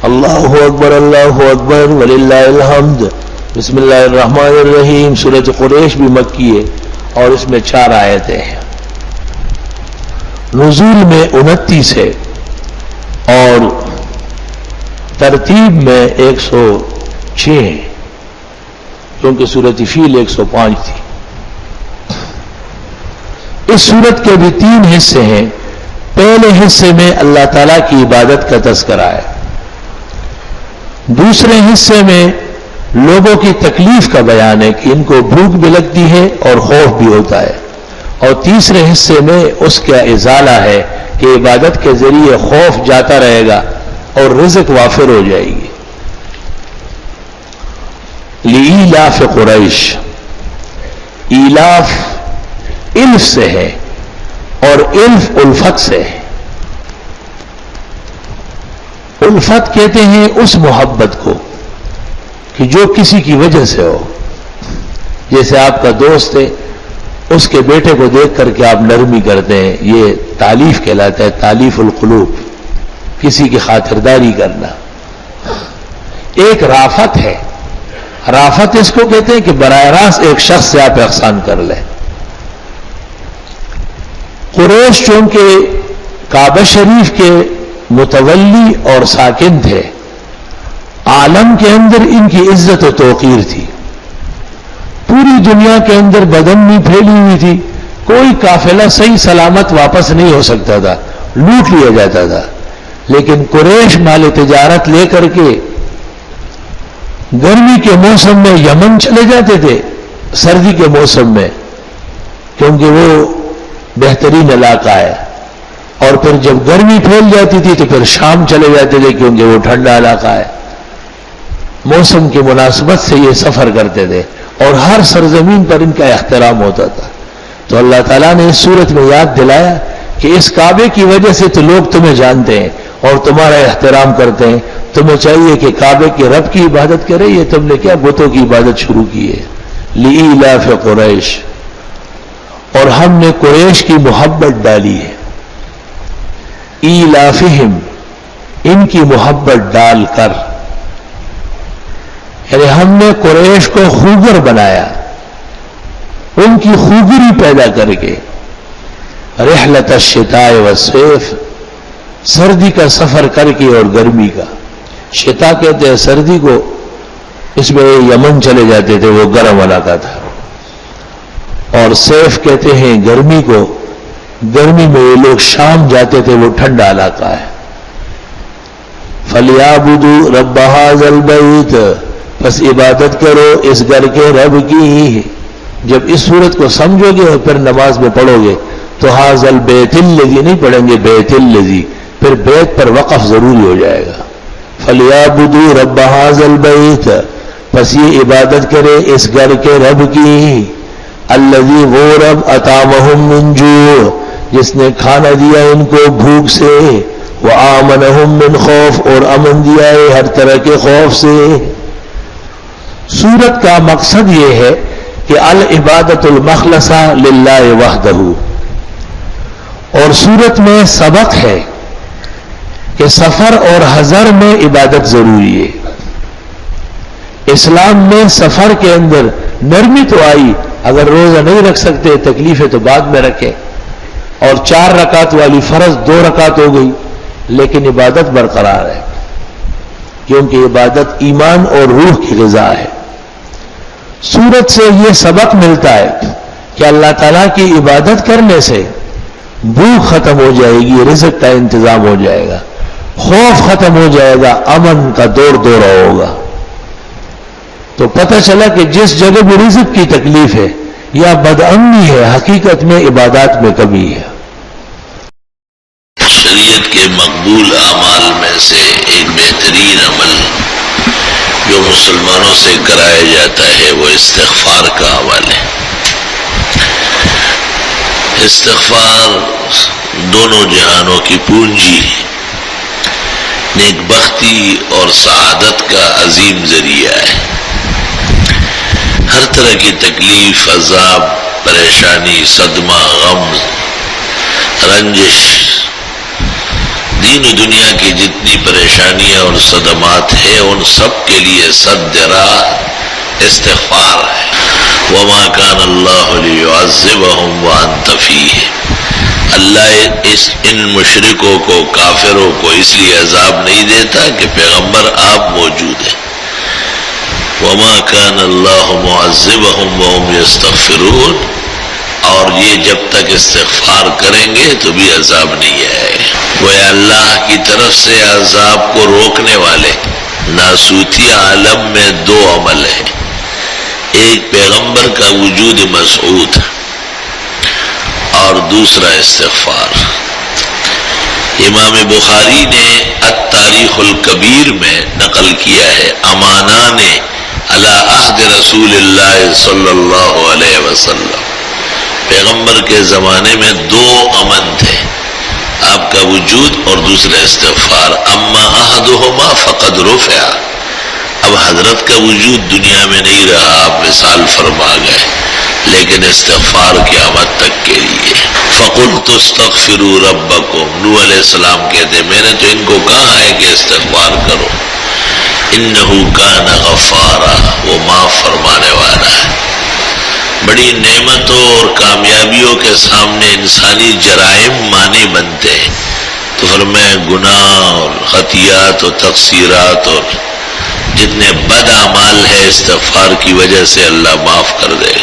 اللہ اکبر وللہ الحمد۔ بسم اللہ الرحمن الرحیم۔ سورۃ قریش بھی مکی ہے اور اس میں 4 آیتیں ہیں۔ نزول میں 29 ہے اور ترتیب میں 106 ہے، کیونکہ سورۃ فیل 105 تھی۔ اس سورت کے بھی 3 حصے ہیں۔ پہلے حصے میں اللہ تعالیٰ کی عبادت کا تذکرہ ہے، دوسرے حصے میں لوگوں کی تکلیف کا بیان ہے کہ ان کو بھوک بھی لگتی ہے اور خوف بھی ہوتا ہے، اور تیسرے حصے میں اس کا ازالہ ہے کہ عبادت کے ذریعے خوف جاتا رہے گا اور رزق وافر ہو جائے گی۔ لإیلاف قریش، ایلاف الف سے ہے اور الف الفت سے ہے۔ الفت کہتے ہیں اس محبت کو کہ جو کسی کی وجہ سے ہو، جیسے آپ کا دوست ہے، اس کے بیٹے کو دیکھ کر کے آپ نرمی کرتے ہیں، یہ تالیف کہلاتا ہے، تالیف القلوب، کسی کی خاطرداری کرنا۔ ایک رافت ہے، رافت اس کو کہتے ہیں کہ براہ راست ایک شخص سے آپ احسان کر لیں۔ قریش چونکہ کعبہ شریف کے متولی اور ساکن تھے، عالم کے اندر ان کی عزت و توقیر تھی، پوری دنیا کے اندر بدامنی پھیلی ہوئی تھی، کوئی قافلہ صحیح سلامت واپس نہیں ہو سکتا تھا، لوٹ لیا جاتا تھا۔ لیکن قریش مال تجارت لے کر کے گرمی کے موسم میں یمن چلے جاتے تھے، سردی کے موسم میں، کیونکہ وہ بہترین علاقہ ہے، اور پھر جب گرمی پھیل جاتی تھی تو پھر شام چلے جاتے تھے کیونکہ وہ ٹھنڈا علاقہ ہے۔ موسم کی مناسبت سے یہ سفر کرتے تھے اور ہر سرزمین پر ان کا احترام ہوتا تھا۔ تو اللہ تعالیٰ نے اس صورت میں یاد دلایا کہ اس کعبے کی وجہ سے تو لوگ تمہیں جانتے ہیں اور تمہارا احترام کرتے ہیں، تمہیں چاہیے کہ کعبے کے رب کی عبادت کرے، یہ تم نے کیا بتوں کی عبادت شروع کی ہے۔ لإیلاف قریش، اور ہم نے قریش کی محبت ڈالی ہے، ایلافہم، ان کی محبت ڈال کر، یعنی ہم نے قریش کو خوگر بنایا، ان کی خوگری پیدا کر کے، رحلت الشتاء والصیف، سردی کا سفر کر کے اور گرمی کا۔ شتاء کہتے ہیں سردی کو، اس میں یمن چلے جاتے تھے، وہ گرم علاقہ تھا، اور صیف کہتے ہیں گرمی کو، گرمی میں یہ لوگ شام جاتے تھے، وہ ٹھنڈا علاقہ ہے۔ فَلْيَعْبُدُوا رَبَّ هَٰذَا الْبَيْتِ، بس عبادت کرو اس گھر کے رب کی۔ جب اس صورت کو سمجھو گے اور پھر نماز میں پڑھو گے تو هَٰذَا الْبَيْتِ الَّذِي نہیں پڑھیں گے، بیت الَّذِي، پھر بیت پر وقف ضروری ہو جائے گا۔ فَلْيَعْبُدُوا رَبَّ هَٰذَا الْبَيْتِ، بس یہ عبادت کرے اس گھر کے رب کی، الَّذِي وہ رب أَطْعَمَهُم مِّن جُوعٍ، جس نے کھانا دیا ان کو بھوک سے، وَآمَنَهُم مِّن خوف، اور امن دیا ہے ہر طرح کے خوف سے۔ سورت کا مقصد یہ ہے کہ العبادۃ المخلصہ للہ وحدہ، اور سورت میں سبق ہے کہ سفر اور حضر میں عبادت ضروری ہے۔ اسلام میں سفر کے اندر نرمی تو آئی، اگر روزہ نہیں رکھ سکتے تکلیفیں تو بعد میں رکھیں، اور 4 رکعت والی فرض 2 رکعت ہو گئی، لیکن عبادت برقرار ہے، کیونکہ عبادت ایمان اور روح کی غذا ہے۔ سورت سے یہ سبق ملتا ہے کہ اللہ تعالیٰ کی عبادت کرنے سے بھوک ختم ہو جائے گی، رزق کا انتظام ہو جائے گا، خوف ختم ہو جائے گا، امن کا دور دورہ ہوگا۔ تو پتہ چلا کہ جس جگہ بھی رزق کی تکلیف ہے یا بدامنی ہے، حقیقت میں عبادات میں کمی ہے۔ شریعت کے مقبول اعمال میں سے ایک بہترین عمل جو مسلمانوں سے کرایا جاتا ہے وہ استغفار کا عمل ہے۔ استغفار دونوں جہانوں کی پونجی ہے، نیک بختی اور سعادت کا عظیم ذریعہ ہے۔ ہر طرح کی تکلیف، عذاب، پریشانی، صدمہ، غم، رنجش دین و دنیا کی جتنی پریشانیاں اور صدمات ہیں ان سب کے لیے سد راہ استغفار ہے۔ وما كان الله ليعذبهم وانت فيهم، اللہ ان مشرکوں کو، کافروں کو اس لیے عذاب نہیں دیتا کہ پیغمبر آپ موجود ہیں۔ وما كان الله معذبهم وهم يستغفرون، اور یہ جب تک استغفار کریں گے تو بھی عذاب نہیں آئے گا۔ وہ اللہ کی طرف سے عذاب کو روکنے والے ناسوتی عالم میں دو عمل ہیں، ایک پیغمبر کا وجود مسعود اور دوسرا استغفار۔ امام بخاری نے التاریخ الکبیر میں نقل کیا ہے، امانان علی عہد رسول اللہ صلی اللہ علیہ وسلم، پیغمبر کے زمانے میں دو امن تھے، آپ کا وجود اور دوسرا استغفار۔ اما احدہما فقد رفع، اب حضرت کا وجود دنیا میں نہیں رہا، آپ وصال فرما گئے، لیکن استغفار قیامت تک کے لیے۔ فقلت استغفروا ربکم، نوح علیہ السلام کہتے میں نے تو ان کو کہا ہے کہ استغفار کرو، انہ کان غفارا، وہ معاف فرمانے والا ہے۔ بڑی نعمتوں اور کامیابیوں کے سامنے انسانی جرائم معنی بنتے ہیں، تو فرمایا گناہ اور خطیات اور تقصیرات اور جتنے بد اعمال ہے استغفار کی وجہ سے اللہ معاف کر دے۔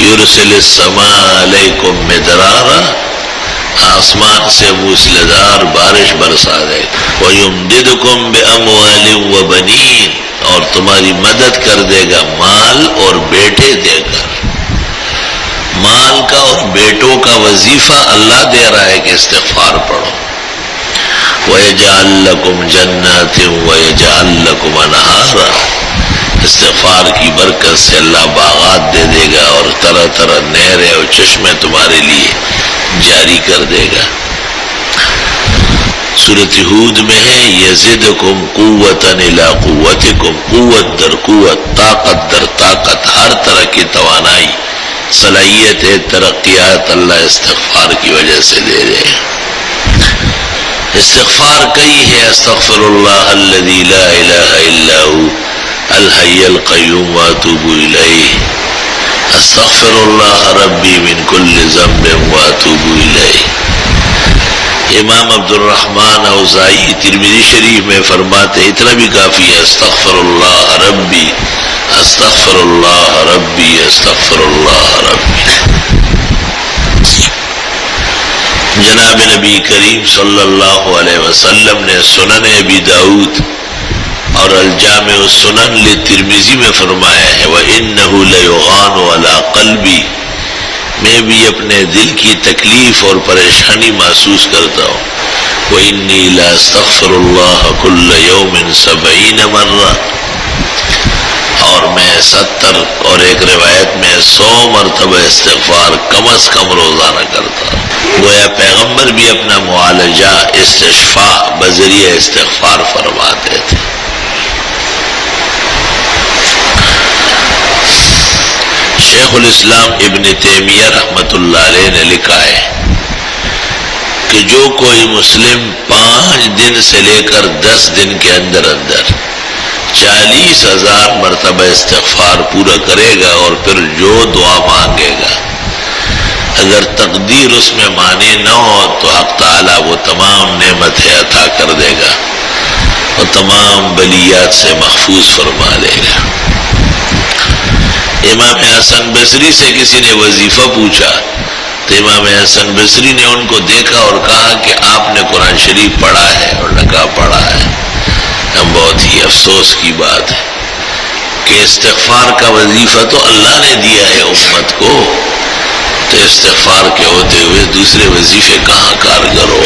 یرسل السماء علیکم مدرارا، آسمان سے موسلادھار بارش برسا دے، وَيُمْدِدْكُمْ بِأَمْوَالٍ وَبَنِينَ، اور تمہاری مدد کر دے گا مال اور بیٹے دے کر۔ مال کا اور بیٹوں کا وظیفہ اللہ دے رہا ہے کہ استغفار پڑھو۔ وَيَجْعَلْ لَكُمْ جَنَّاتٍ وَيَجْعَلْ لَكُمْ أَنْهَارًا، استغفار کی برکت سے اللہ باغات دے دے گا اور طرح طرح نہریں اور چشمے تمہارے لیے جاری کر دے گا۔ سورۃ ہود میں ہے یزدکم قوۃ الی قوتکم، قوت در قوت، طاقت در طاقت، ہر طرح کی توانائی، صلاحیت، ترقیات اللہ استغفار کی وجہ سے دے دے۔ استغفار کئی ہے، استغفر اللہ الذی لا الہ الا هو الحی القیوم واتوب الیہ، استغفر اللہ ربی من کل ذنب واتوب الیہ۔ امام عبد الرحمن اوزائی ترمذی شریف میں فرماتے اتنا بھی کافی ہے، استغفر اللہ ربی استغفر اللہ ربی استغفر اللہ ربی۔ جناب نبی کریم صلی اللہ علیہ وسلم نے سنن ابی داؤد اور الجامع السنن لترمذی میں فرمایا ہے وَإِنَّهُ لَيُغَانُ عَلَىٰ قَلْبِي، میں بھی اپنے دل کی تکلیف اور پریشانی محسوس کرتا ہوں۔ وَإِنِّي لَأَسْتَغْفِرُ اللَّهَ كُلَّ يَوْمٍ 70 مرة، اور میں 70 اور ایک روایت میں 100 مرتبہ استغفار کم از کم روزانہ کرتا ہوں۔ گویا پیغمبر بھی اپنا معالجہ استشفاء بذریعہ استغفار فرماتے تھے۔ شیخ الاسلام ابن تیمیہ رحمۃ اللہ علیہ نے لکھا ہے کہ جو کوئی مسلم 5 دن سے لے کر 10 دن کے اندر 40,000 مرتبہ استغفار پورا کرے گا اور پھر جو دعا مانگے گا، اگر تقدیر اس میں مانے نہ ہو تو حق تعالیٰ وہ تمام نعمتیں عطا کر دے گا اور تمام بلیات سے محفوظ فرما دے گا۔ امام حسن بصری سے کسی نے وظیفہ پوچھا تو امام حسن بصری نے ان کو دیکھا اور کہا کہ آپ نے قرآن شریف پڑھا ہے؟ اور نے کہا پڑھا ہے۔ بہت ہی افسوس کی بات ہے کہ استغفار کا وظیفہ تو اللہ نے دیا ہے امت کو، تو استغفار کے ہوتے ہوئے دوسرے وظیفے کہاں کارگر ہو۔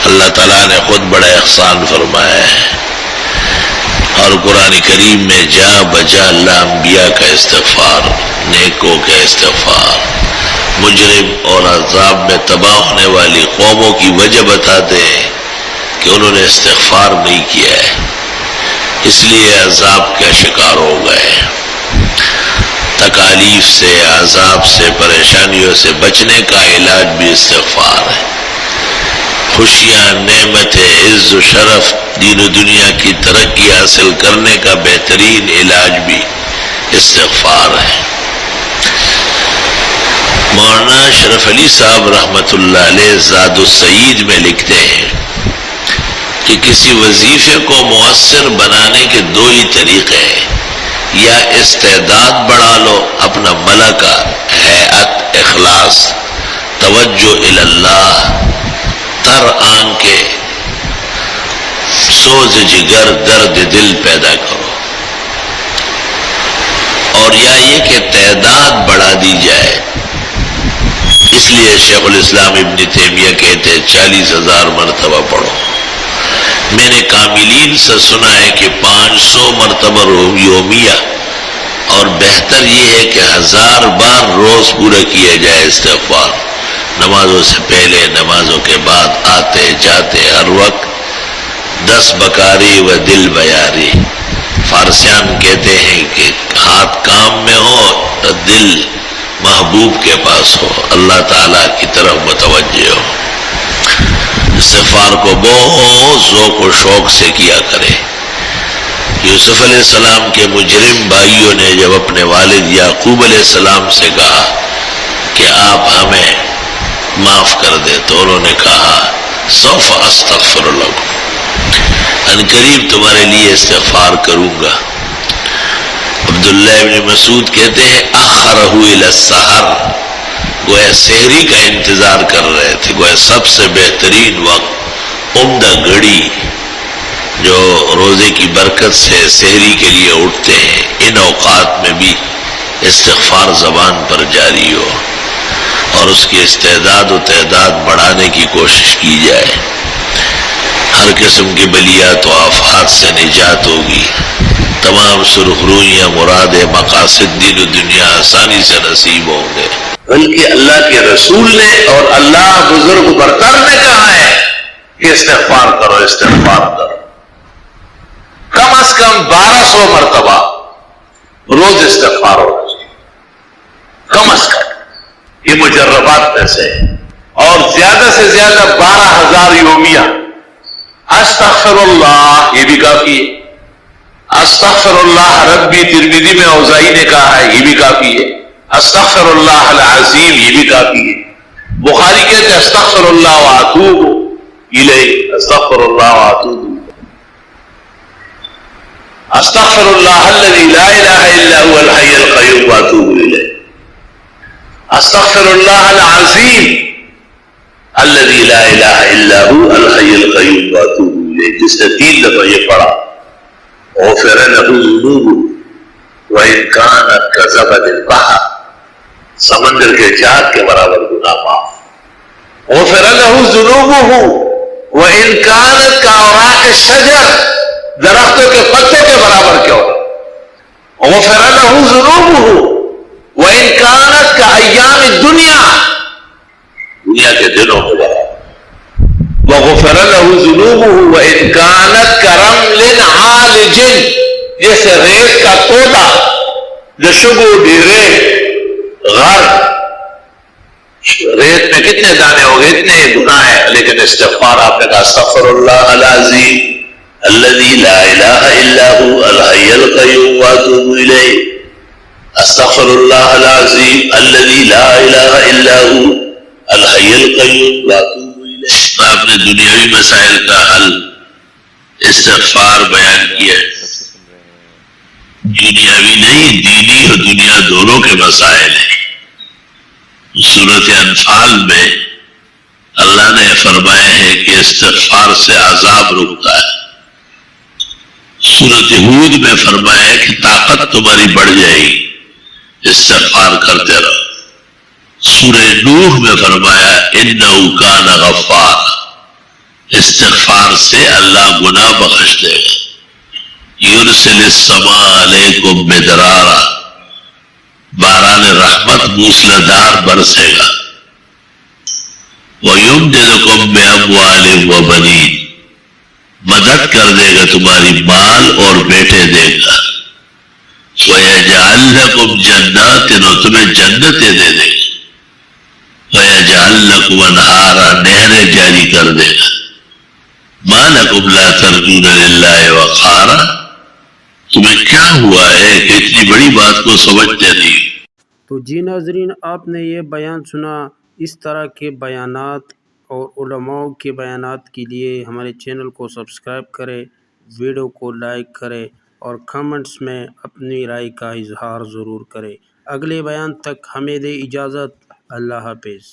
اللہ تعالیٰ نے خود بڑا احسان فرمایا ہے اور قرآن کریم میں جا بجا اللہ انبیاء کا استغفار، نیکوں کا استغفار، مجرم اور عذاب میں تباہ ہونے والی قوموں کی وجہ بتاتے ہیں کہ انہوں نے استغفار نہیں کیا ہے، اس لیے عذاب کا شکار ہو گئے۔ تکالیف سے، عذاب سے، پریشانیوں سے بچنے کا علاج بھی استغفار ہے۔ خوشیاں، نعمتیں، عز و شرف، دین و دنیا کی ترقی حاصل کرنے کا بہترین علاج بھی استغفار ہے۔ مولانا اشرف علی صاحب رحمۃ اللہ علیہ زاد السعید میں لکھتے ہیں کہ کسی وظیفے کو مؤثر بنانے کے دو ہی طریقے ہیں، یا استعداد بڑھا لو، اپنا ملکہ، ہیئت، اخلاص، توجہ اللہ، تر آنکھیں، سوز جگر، درد دل پیدا کرو، اور یا یہ کہ تعداد بڑھا دی جائے۔ اس لیے شیخ الاسلام ابن تیمیہ کہتے ہیں 40,000 مرتبہ پڑھو۔ میں نے کاملین سے سنا ہے کہ 500 مرتبہ یومیہ، اور بہتر یہ ہے کہ 1000 بار روز پورا کیا جائے استغفار، نمازوں سے پہلے، نمازوں کے بعد، آتے جاتے ہر وقت۔ 10 بکاری و دل بیاری، فارسیان کہتے ہیں کہ ہاتھ کام میں ہو تو دل محبوب کے پاس ہو، اللہ تعالیٰ کی طرف متوجہ ہو۔ استغفار کو بہت ذوق و شوق سے کیا کرے۔ یوسف علیہ السلام کے مجرم بھائیوں نے جب اپنے والد یعقوب علیہ السلام سے کہا کہ آپ ہمیں معاف کر دیں، تو انہوں نے کہا سوف استغفر لکم، ان قریب تمہارے لیے استغفار کروں گا۔ عبداللہ ابن مسعود کہتے ہیں اخرہ الی السحر، گویا سحری کا انتظار کر رہے تھے، گویا سب سے بہترین وقت، عمدہ گھڑی جو روزے کی برکت سے سحری کے لیے اٹھتے ہیں، ان اوقات میں بھی استغفار زبان پر جاری ہو اور اس کی استعداد و تعداد بڑھانے کی کوشش کی جائے۔ ہر قسم کی بلیات و آفات سے نجات ہوگی، تمام سرخرویاں، مرادیں، مقاصد دین و دنیا آسانی سے نصیب ہوں گے۔ بلکہ اللہ کے رسول نے اور اللہ بزرگ برتر نے کہا ہے کہ استغفار کرو، استغفار کرو، کم از کم 1200 مرتبہ روز استغفار ہونا چاہیے، کم از کم، یہ مجربات میں سے، اور زیادہ سے زیادہ 12,000 یومیہ۔ استغفر اللہ یہ بھی کافی ہے، استغفر اللہ ربی ترمذی میں اوزائی نے کہا ہے یہ بھی کافی ہے، استغفر اللہ العظیم یہ بھی کافی ہے۔ بخاری کہتے ہیں استغفر اللہ واتوب الیہ، استغفر اللہ واتوب، استغفر اللہ الذی لا الہ الا هو الحی القیوم واتوب الیہ، استغفر اللہ العظیم الذی لا الہ الا هو الحی القیوم واتوب الیہ۔ جس نے 3 دفعہ یہ پڑھا غفر له ذنوبه وان كانت كزبد البحر، سمندر کے جھاگ کے برابر گناہ معاف۔ غفر له ذنوبه وان كانت كأوراق الشجر، درختوں کے پتے کے برابر کیوں نہ۔ غفر له ذنوبه وان كانت كأيام الدنيا، دنیا کے دنوں کے برابر۔ وغفر له ذنوبه وان كانت كرمل عالج، جیسے ریت کا تودا جو شبو ڈیرے غر، ریت میں کتنے دانے ہو گئے، اتنے گناہ ہیں، لیکن استغفار آپ نے کہا استغفر اللہ العظیم الذی لا الہ الا هو الحی القیوم واتوب الیہ، استغفر اللہ العظیم الذی لا الہ الا هو الحی القیوم واتوب۔ آپ نے دنیاوی مسائل کا حل استغفار بیان کیا ہے، دنیاوی نہیں، دینی اور دنیا دونوں کے مسائل ہیں۔ سورۃ انفال میں اللہ نے فرمایا ہے کہ استغفار سے عذاب رکتا ہے۔ سورۃ ہود میں فرمایا ہے کہ طاقت تمہاری بڑھ جائے گی، استغفار کرتے رہو۔ سورہ نوح میں فرمایا انہ کان غفار، استغفار سے اللہ گناہ بخش دے گا۔ یرسل السماء علیکم مدرارا، باران رحمت موسلادھار برسے گا۔ وَيُمْدِدْكُمْ بِأَمْوَالٍ وَبَنِينَ، مدد کر دے گا تمہاری مال اور بیٹے دے گا۔ وَيَجْعَلْ لَكُمْ جَنَّاتٍ، اور تمہیں جنتیں دے دے گا۔ وَيَجْعَلْ وَيَجْعَلْ لَكُمْ أَنْهَارًا نہریں جاری کر دے گا. مَا لَكُمْ لَا تَرْجُونَ لِلَّهِ وَقَارًا تمہیں کیا ہوا ہے کہ اتنی بڑی بات کو سمجھتے نہیں. تو جی ناظرین، آپ نے یہ بیان سنا. اس طرح کے بیانات اور علماء کے بیانات کے لیے ہمارے چینل کو سبسکرائب کریں، ویڈیو کو لائک کریں اور کمنٹس میں اپنی رائے کا اظہار ضرور کریں. اگلے بیان تک ہمیں دے اجازت. اللہ حافظ.